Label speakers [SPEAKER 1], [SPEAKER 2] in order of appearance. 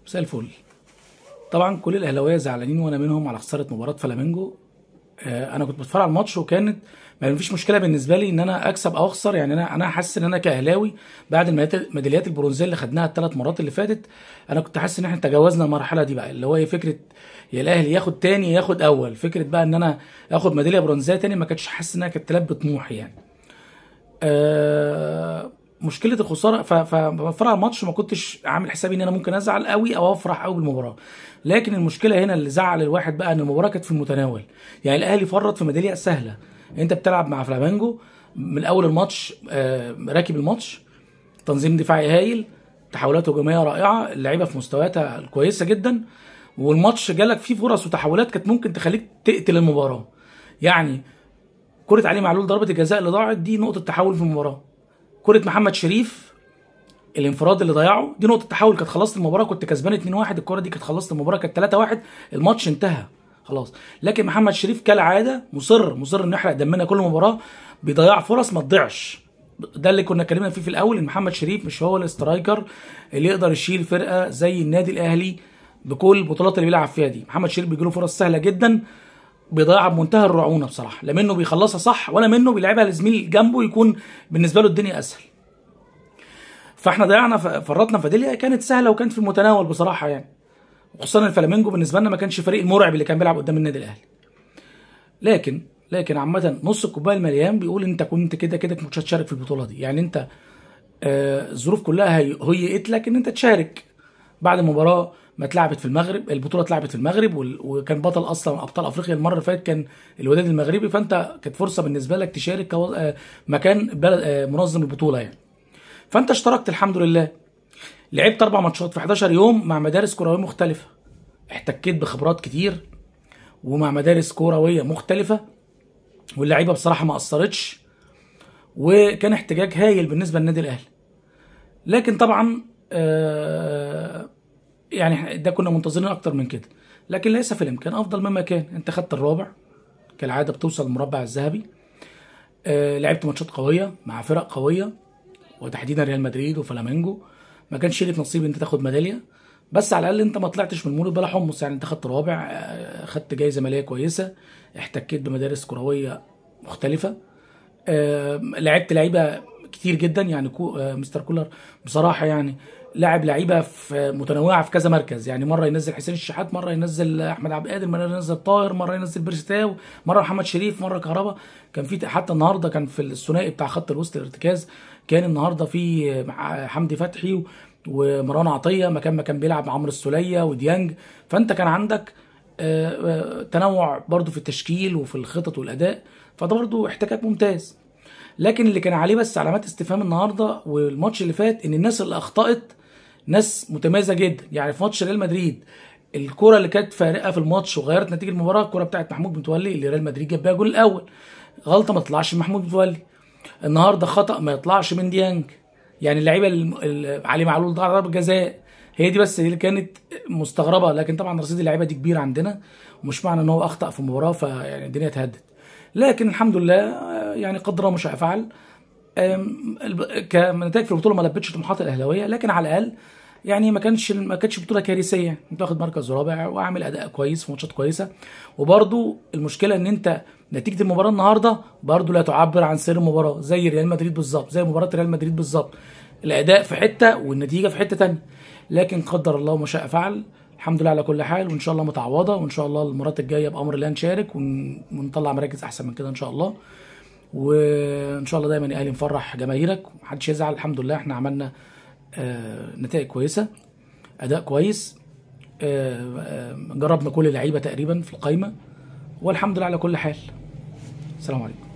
[SPEAKER 1] مساء الفل. طبعا كل الاهلاويه زعلانين وانا منهم على خساره مباراه فلامينجو. انا كنت بتفرج على الماتش وكانت ما فيش مشكله بالنسبه لي ان انا اكسب او اخسر. يعني انا حاسس ان انا كاهلاوي بعد الميداليات البرونزيه اللي خدناها الثلاث مرات اللي فاتت، انا كنت حاسس ان احنا تجاوزنا المرحله دي بقى، اللي هو فكره يا الاهلي ياخد تاني ياخد اول. فكره بقى ان انا اخد ميداليه برونزيه تاني ما كانتش حاسس انها كانت تلبي طموحي يعني. مشكله الخساره فبتفرج على الماتش ما كنتش عامل حسابي ان انا ممكن ازعل قوي او افرح قوي بالمباراه. لكن المشكله هنا اللي زعل الواحد بقى ان المباراه كانت في المتناول. يعني الاهلي فرط في ميداليه سهله. انت بتلعب مع فلامينجو من اول الماتش، راكب الماتش، تنظيم دفاعي هايل، تحولات هجوميه رائعه، اللعيبه في مستوياتها كويسه جدا، والماتش جالك فيه فرص وتحولات كانت ممكن تخليك تقتل المباراه. يعني كرة علي معلول ضربة الجزاء اللي ضاعت دي نقطة تحول في المباراة. كرة محمد شريف الانفراد اللي ضيعه دي نقطة تحول، كانت خلصت المباراة، كنت كسبان 2-1، الكرة دي كانت خلصت المباراة، كانت 3-1، الماتش انتهى خلاص. لكن محمد شريف كالعادة مصر انه يحرق دمنا كل مباراة، بيضيع فرص ما تضيعش. ده اللي كنا اتكلمنا فيه في الاول، ان محمد شريف مش هو الاسترايكر اللي يقدر يشيل فرقة زي النادي الاهلي بكل البطولات اللي بيلعب فيها دي. محمد شريف بيجيله فرص سهلة جدا بيضيعها بمنتهى الرعونه بصراحه، لا منه بيخلصها صح ولا منه بيلعبها لزميل جنبه يكون بالنسبه له الدنيا اسهل. فاحنا ضيعنا فرطنا فديليا كانت سهله وكانت في المتناول بصراحه يعني. وخصوصا الفلامينجو بالنسبه لنا ما كانش فريق المرعب اللي كان بيلعب قدام النادي الاهلي. لكن عامه نص الكوبايه المليان بيقول انت كنت كده كده مش هتشارك في البطوله دي. يعني انت الظروف كلها هيئت لك ان انت تشارك بعد المباراه ما اتلعبت في المغرب. البطوله اتلعبت في المغرب وكان بطل اصلا ابطال افريقيا المره اللي فاتت كان الوداد المغربي، فانت كانت فرصه بالنسبه لك تشارك مكان منظم البطوله يعني. فانت اشتركت الحمد لله، لعبت 4 ماتشات في 11 يوم مع مدارس كرويه مختلفه، احتكيت بخبرات كتير ومع مدارس كرويه مختلفه، واللعيبه بصراحه ما قصرتش، وكان احتجاج هايل بالنسبه للنادي الاهلي. لكن طبعا يعني ده كنا منتظرين اكتر من كده، لكن ليس في الامكان افضل مما كان. انت خدت الرابع كالعاده، بتوصل المربع الذهبي. لعبت ماتشات قويه مع فرق قويه وتحديدا ريال مدريد وفلامينجو، ما كانش ليك نصيب انت تاخد ميداليه، بس على الاقل انت ما طلعتش من المولد بلا حمص. يعني انت خدت رابع، خدت جايزه ماليه كويسه، احتكيت بمدارس كرويه مختلفه، لعبت لعيبه كتير جدا. يعني مستر كولر بصراحه يعني لاعب لعيبه في متنوعه في كذا مركز. يعني مره ينزل حسين الشحات، مره ينزل احمد عبد القادر، مره ينزل طاهر، مره ينزل بيرستاو، مره محمد شريف، مره كهربا. كان في حتى النهارده كان في الثنائي بتاع خط الوسط الارتكاز، كان النهارده في حمدي فتحي ومروان عطيه مكان ما كان بيلعب عمرو السوليه وديانج. فانت كان عندك تنوع برضو في التشكيل وفي الخطط والاداء، فده برضو احتكاك ممتاز. لكن اللي كان عليه بس علامات استفهام النهارده والماتش اللي فات ان الناس اللي اخطأت ناس متميزه جدا. يعني في ماتش ريال مدريد الكره اللي كانت فارقه في الماتش وغيرت نتيجه المباراه، الكره بتاعت محمود متولي اللي ريال مدريد جاب بيها الجول الاول، غلطه ما تطلعش من محمود متولي. النهارده خطأ ما يطلعش من ديانج. يعني اللعيبه علي معلول ضيع ضربه جزاء، هي دي بس اللي كانت مستغربه. لكن طبعا رصيد اللعيبه دي كبير عندنا، ومش معنى ان هو اخطأ في المباراه فيعني الدنيا اتهدت. لكن الحمد لله يعني قدر الله ما شاء فعل. كنتائج في البطوله ما لبتش طموحات الاهلاويه، لكن على الاقل يعني ما كانتش بطوله كارثيه. انت واخد مركز رابع وعامل اداء كويس في ماتشات كويسه. وبرده المشكله ان انت نتيجه المباراه النهارده برده لا تعبر عن سير المباراه، زي ريال مدريد بالظبط، زي مباراه ريال مدريد بالظبط، الاداء في حته والنتيجه في حته ثانيه. لكن قدر الله ما شاء فعل، الحمد لله على كل حال، وان شاء الله متعوضه، وان شاء الله المرات الجايه بامر الله نشارك ونطلع مراكز احسن من كده ان شاء الله. وان شاء الله دايما الاهلي مفرح جماهيرك ومحدش يزعل. الحمد لله احنا عملنا نتائج كويسه، اداء كويس، جربنا كل اللعيبه تقريبا في القايمه، والحمد لله على كل حال. السلام عليكم.